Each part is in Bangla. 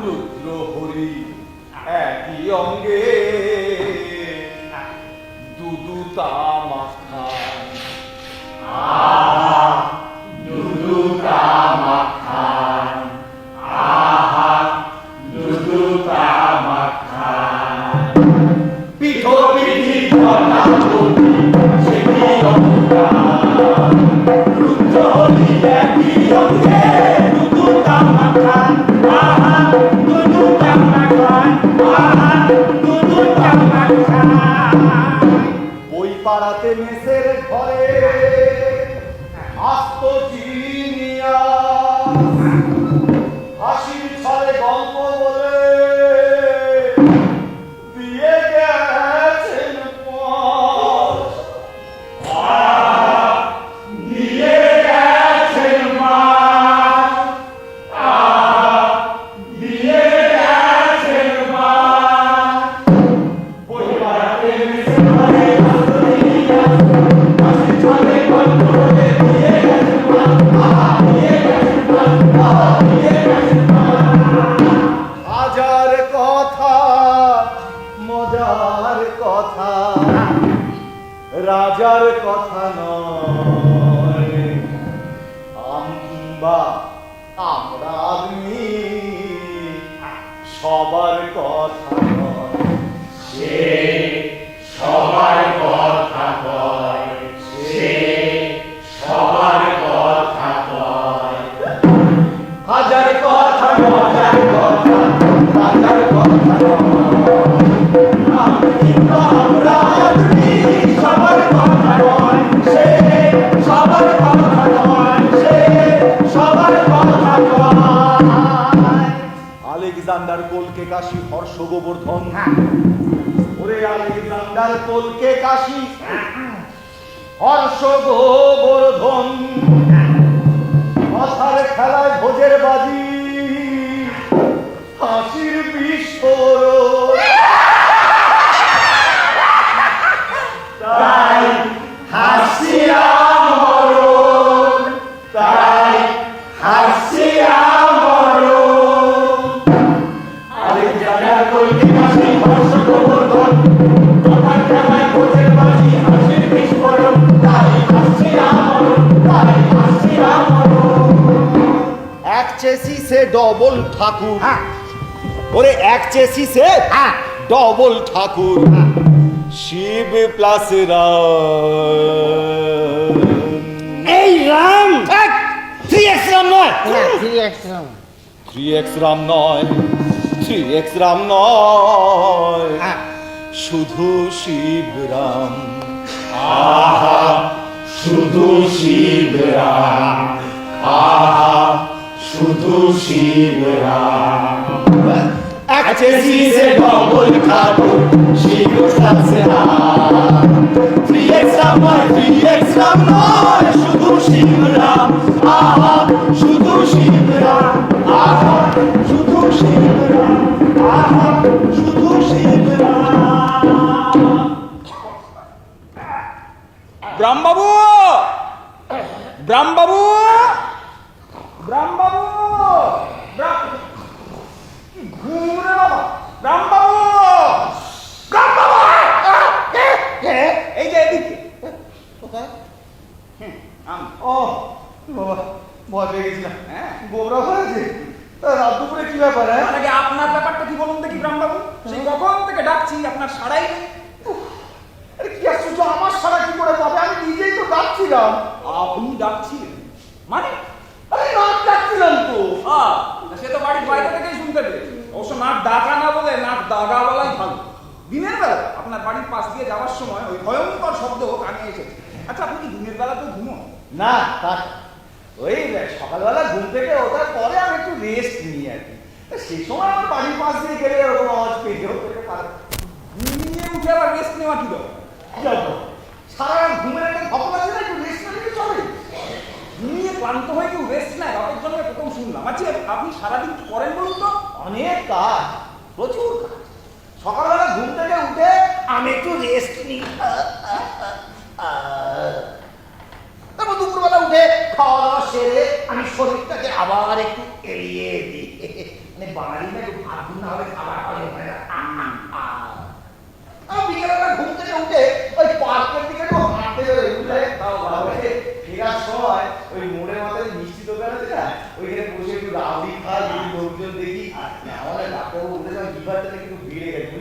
রুদ্র হরি একই অঙ্গে দুদুতা মাখা দুদুতা মাখা দুদুতা মাখা পিঠো পিঠি ধনা ধনি সে কি অঙ্গার রুদ্র হরি একই অঙ্গে দুদুতা মাখা দুদুতা মাখা দুদুতা মাখা বই পাড়াতে মেসের ঘরে আস্ত জিনিয়া হাসির ছলে গল্প বলে দিয়ে গেছেন দিয়ে গেছেন মা দিয়ে গেছেন মা বই পাড়াতে মেসের ঘরে আস্ত জিনিয়া হাসির ছলে গল্প বলে দিয়ে গেছেন মা দিয়ে গেছেন মা দিয়ে গেছেন মা হাজার কথা মজার কথা রাজার কথা নয় আমরা আদমি সবার কথা নয় সে সবার কথা কয় সে সবার কথা কয় হাজার কথা মজার কথা রাজার কথা আমরা আদমি সবার কথা নয় সে সবার কথা নয় সে সবার কথা নয় আলেকজান্ডার কলকে কাশী হর্ষ গোবর্ধন ওরে আলেকজান্ডার কলকে কাশী হর্ষ গোবর্ধন মাথার খেলায় ভোজের বাজি হাসির বিস্ফোরণ তাই হাসি আমরণ তাই হাসি আমরণ আলেকজান্ডার কলকে কাশী হর্ষ গোবর্ধন মাথার খেলায় ভোজের বাজি হাসির বিস্ফোরণ তাই হাসি আমরণ তাই হাসি আমরণ এক চেসিসে ডবল ঠাকুর ওরে এক চেসিসে ডবল ঠাকুর শিব প্লাস রাম এই রাম 3x রাম নয় 3x রাম নয় 3x রাম নয় শুধু শিব রাম আহা শুধু শিব রাম আহা শুধু শিব রাম এক চেসিসে ডবল ঠাকুর শিব প্লাস রাম 3x রাম নয় 3x রাম নয় শুধু শিব রাম আহা শুধু শিব রাম আহা শুধু শিব রাম আহা শুধু শিব রাম ব্রাহ্মবাবু ব্রাহ্মবাবু ব্রাহ্মবাবু ঘুরে বাবা ব্রাহ্মবাবু ব্রাহ্মবাবু এই যে এদিকে কোথায় ও বাবা ভয় পেয়ে গেছিলাম গোবরা হয়েছে রাত দুপুরে কি ব্যাপার আগে আপনার ব্যাপারটা কি বলুন দেখি ব্রাহ্মবাবু সেই কখন থেকে ডাকছি আপনার সারাই আরে কি আশ্চর্য আমার সারা কি করে পাবে আমি নিজেই তো ডাকছিলাম আপনি ডাকছিলেন মানে আরে নাক ডাকছিলাম তো সে তো বাড়ির বাইরে থেকেই শুনতে পেয়েছি অবশ্য নাক ডাকা না বলে নাক দাগা বলাই ভালো দিনের বেলা আপনার বাড়ির পাশ দিয়ে যাওয়ার সময় ওই ভয়ঙ্কর শব্দ কানে এসেছে আচ্ছা আপনি কি দিনের বেলা তো ঘুমোন না ওই সকালবেলা ঘুম থেকে ওঠার পরে আমি একটু রেস্ট নিই আর কি সেই সময় আমার বাড়ির পাশ দিয়ে গেলে ওরকম আওয়াজ পেতেও পেতে পারে ঘুমিয়ে উঠে আবার রেস্ট নেওয়া কি দরকার সারা রাত ঘুমের একটা খবর আছে না একটু রেস্ট না নিলে চলে ঘুমিয়ে ক্লান্ত হয়ে কেউ রেস্ট নেয় বাপের জন্য প্রথম শুনলাম আচ্ছা আপনি সারাদিন কি করেন বলুন তো অনেক কাজ প্রচুর কাজ সকালবেলা ঘুম থেকে উঠে আমি একটু রেস্ট নিই তারপর দুপুরবেলা উঠে খাওয়া দাওয়া সেরে আমি শরীরটাকে আবার একটু এড়িয়ে দিই। মানে বাঙালি না একটু ভাত না হলে খাবার হজম হয় না। বিকেলবেলা ঘুম থেকে উঠে ওই পার্কের দিকে একটু হাঁটতে বেরোই, বুঝলে? তাও ভালো লাগে। ফেরার সময় ওই মোড়ের মাথায় মিষ্টি দোকান আছে না, ওইখানে বসে একটু রাবড়ি খাই, যদি লোকজন দেখি। আমাদের ডাক্তারবাবু উঠে যাওয়ার লিভারটা একটু বেড়ে গেছে,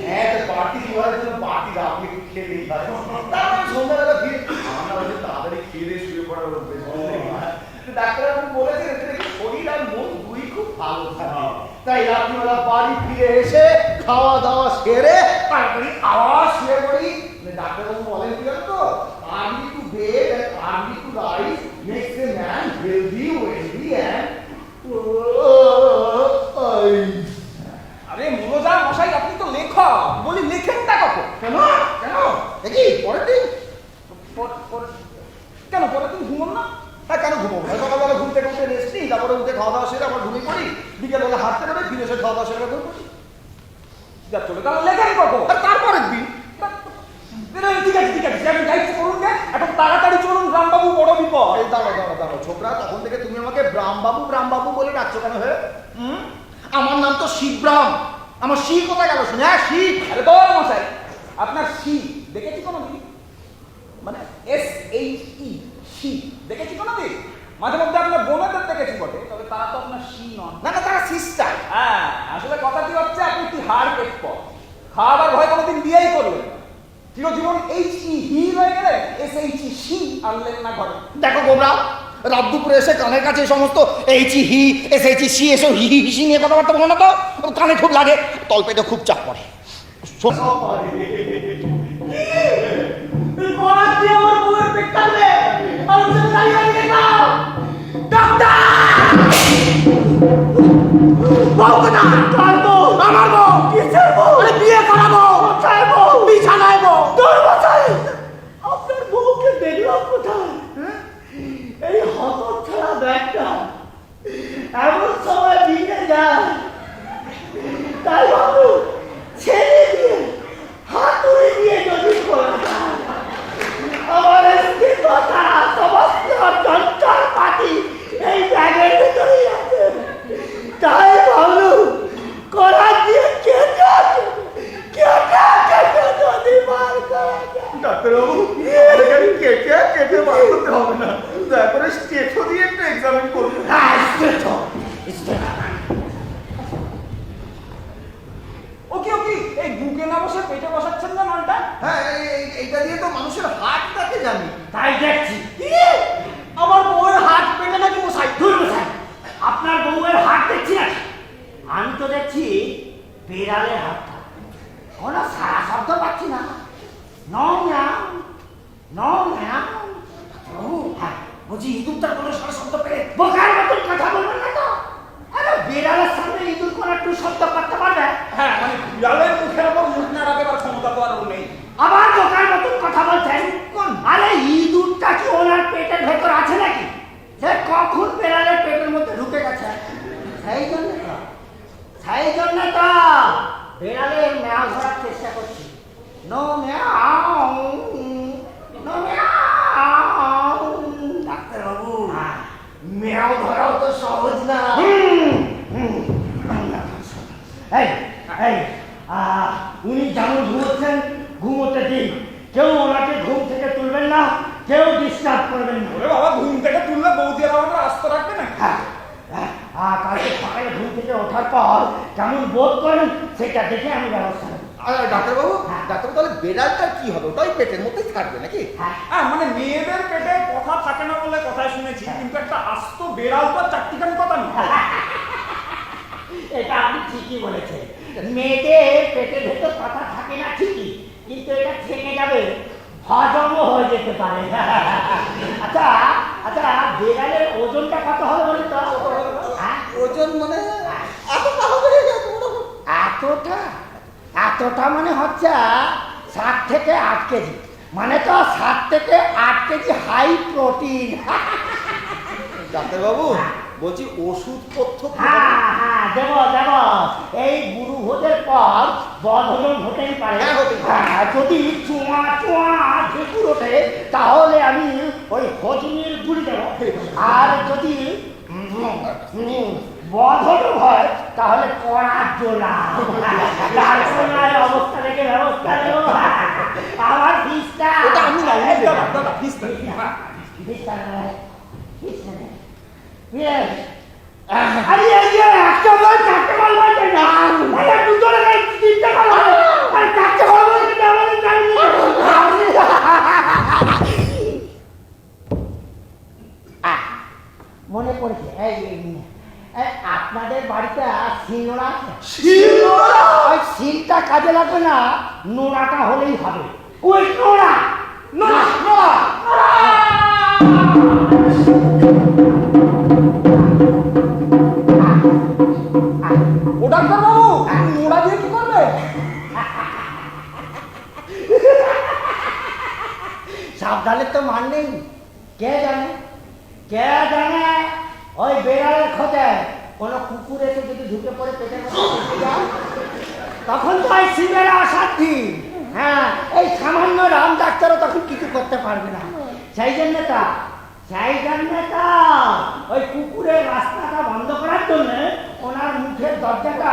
হ্যাঁ, বাড়তি লিভারের জন্য বাড়তি রাবড়ি একটু খেলেই হয়। তারপরে সন্ধ্যাবেলা ফিরে আমরা হয়তো তাড়াতাড়ি খেয়ে শুয়ে পড়ার অভ্যেস। ডাক্তারবাবু বলেছেন এতে নাকি শরীর আর মন দুই খুব ভালো থাকে। তাই রাত্রিবেলা বাড়ি ফিরে এসে খাওয়া দাওয়া সেরে তাড়াতাড়ি আবার শুয়ে পড়ি। ডাক্তারবাবু বলেন কি জানো তো, early to bed and early to rise makes a man healthy, wealthy and আরে মনোজা মশাই, আপনি তো লেখক, বলি লেখেনটা কত? কেন কেন দেখি পরের দিন কেন পরের দিন ঘুমন না? হ্যাঁ, কেন ঘুমাবো না? সকালবেলা ঘুম থেকে উঠে রেস্ট নিই, তারপরে উঠে খাওয়া দাওয়া সেরে আবার ঘুমিয়ে পড়ি, বিকেলবেলা হাঁটতে বেরোই, ফিরে এসে খাওয়া দাওয়া সেরে ঘুমিয়ে পড়ি। যা চলে তাহলে লেখেন কত? আর তারপরের দিন ঠিক আছে ঠিক আছে, আমি যাইতে করুন গে, এখন তাড়াতাড়ি চলুন, রামবাবু বড় বিপদ। এই দাঁড়াও ছোকরা, তখন থেকে তুমি আমাকে ব্রামবাবু বলে ডাকছো কেন? হে, আমার নাম তো শিবরাম। আমার শি কোথায় গেল শুনে? হ্যাঁ, শি। আরে দর মশাই, আপনার শি দেখেছি কোনোদিন? মানে SHE শি দেখেছি কোনোদিন? মাঝে মধ্যে আপনার বোনদের দেখেছি বটে, তবে তারা তো আপনার শি নন। না, তারা সিস্টার। হ্যাঁ, আসলে কথাটি হচ্ছে আপনি একটি হাড় পেট পর খাওয়ার ভয় কোনোদিন বিয়েই করলেন না, চিরজীবন HE হি রয়ে গেলেন, SHE শি আনলেন না ঘরে। দেখো গোবরা, রাত দুপুরে এসে কানের কাছে এই সমস্ত এইচি হি এসএইচি সি এসব হি হি হিসি নিয়ে কথাবার্তা বলো না তো, কানে খুব লাগে, তলপেটে খুব চাপ পড়ে। বিয়ে করাবো, বিছানায় আপনার বউকে দেখলাম কোথায়? এই হতচ্ছাড়া ব্যাগটা এমন সময় দিনে যায়, তাই বাবু ছেড়ে দিয়ে হাতুড়ি দিয়ে যদি করা যায়, আমার স্ত্রীর কথা সমস্ত যন্ত্র পাতি এই ব্যাগের ভিতরেই আছে। তাই ভাবলু করা দিয়ে কেটে যদি বার করা যায়। ডাক্তারবাবু, এখানে কেটে বার করতে হবে না, দয়া করে স্টেথো দিয়ে একটু এক্সামিন করুন। ওকে ওকে, এই বুকে না বসে পেটে বসাচ্ছেন না নলটা? হ্যাঁ, এইটা দিয়ে তো মানুষের হার্টটাকে জানি। তাই দেখছি আমার বউয়ের হাত পেটে নাকি মশাই? দূর মশাই, আপনার বউয়ের হাত দেখছি না, আমি তো দেখছি বিড়ালের হাতটা। কোনো সারা শব্দ পাচ্ছি না। বুঝি ইঁদুরটার কোনো সারা শব্দ পেলে বোকার মতন কথা বলবেন না তো? আরে বিড়ালের সামনে ইঁদুর কোনো একটু শব্দ করতে পারবে? হ্যাঁ, মানে বিড়ালের মুখের ওপর মুখ নাড়াতে পারার ক্ষমতা তো আর ওর নেই। আবার বোকার মতন কথা বলছেন? আরে ইঁদুরটা কি ওনার পেটের ভেতর আছে নাকি? সে কখন বিড়ালের পেটের মধ্যে ঢুকে গেছে? সেই জন্য তো বিড়ালের ম্যাও ধরার চেষ্টা করছি। নো ম্যাও, নো ম্যাও। ডাক্তারবাবু, ম্যাও ধরাও তো সহজ না। উনি যেমন ঘুমোচ্ছেন ঘুমোতে দিন, কেউ ওনাকে ঘুম থেকে তুলবেন না, কেউ ডিস্টার্ব করবেন না। ওরে বাবা, ঘুম থেকে তুললে বৌদি আর আমাকে আস্ত রাখবে না? কালকে সকালে ঘুম থেকে ওঠার পর কেমন বোধ করেন সেটা দেখে আমি ব্যবস্থা নেব। ডাক্তারবাবু, তাহলে বেড়ালটার কি হবে? ওটাই পেটের মধ্যেই থাকবে নাকি? হ্যাঁ, মানে মেয়েদের পেটে কথা থাকে না বলে কথায় শুনেছি, কিন্তু একটা আস্ত বেড়াল তো চারটিখানি কথা নেই। এটা আপনি ঠিকই বলেছেন, মেয়েদের পেটের ভেতর কথা থাকে না ঠিকই, কিন্তু এটা থেকে যাবে, হজমও হয়ে যেতে পারে। আচ্ছা, বিড়ালের ওজনটা কত হবে বলুন তো? ওজন মানে এতটা মানে হচ্ছে 7 থেকে 8 কেজি, মানে তো 7 থেকে 8 কেজি হাই প্রোটিন। ডাক্তারবাবু, বলছি ওষুধপত্র হ্যাঁ দেব। এই গুরু ভোজের পর বদহজম হতেই পারে। যদি চুয়া ঢেকুর ওঠে তাহলে আমি ওই হজমির গুলি দেবো। আর যদি বধন হয় তাহলে কড়ার জোলা। তারপর নয় অবস্থা দেখে ব্যবস্থা নেব। আমার ফিসটা ওটা আমি না, উনি দাদা, দাদা, please না, হ্যাঁ। ফিসটা নয়, ফিসটা নয়। Yes. আরে এই যে একটা বল চারটে বল বলছে না। আরে দুটো লাগাই তিনটে বল হবে। আরে চারটে বল বলছে না আমাদের জানি। মনে পড়েছে এই আপনাদের বাড়িতে শিলনোড়া আছে? শিলনোড়া? ওই শিলটা কাজে লাগবে না, নোড়াটা হলেই হবে। ওই নোড়া নোড়া, নোড়া। ও ডাক্তার বাবু, নোড়া দিয়ে কি করবে? সাবধানে তো মান নেই। কে জানে, কে জানে ওই বেড়ালের খোঁজে কোনো কুকুর এসে যদি ঢুকে পড়ে পেটের মধ্যে ঢুকে যায়, তখন তো ওই শিবের অসাধ্যি। হ্যাঁ, এই সামান্য রাম ডাক্তারও তখন কিছু করতে পারবে না। সেই জন্য ওই কুকুরের রাস্তাটা বন্ধ করার জন্য ওনার মুখের দরজাটা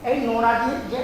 এই নোড়া দিয়ে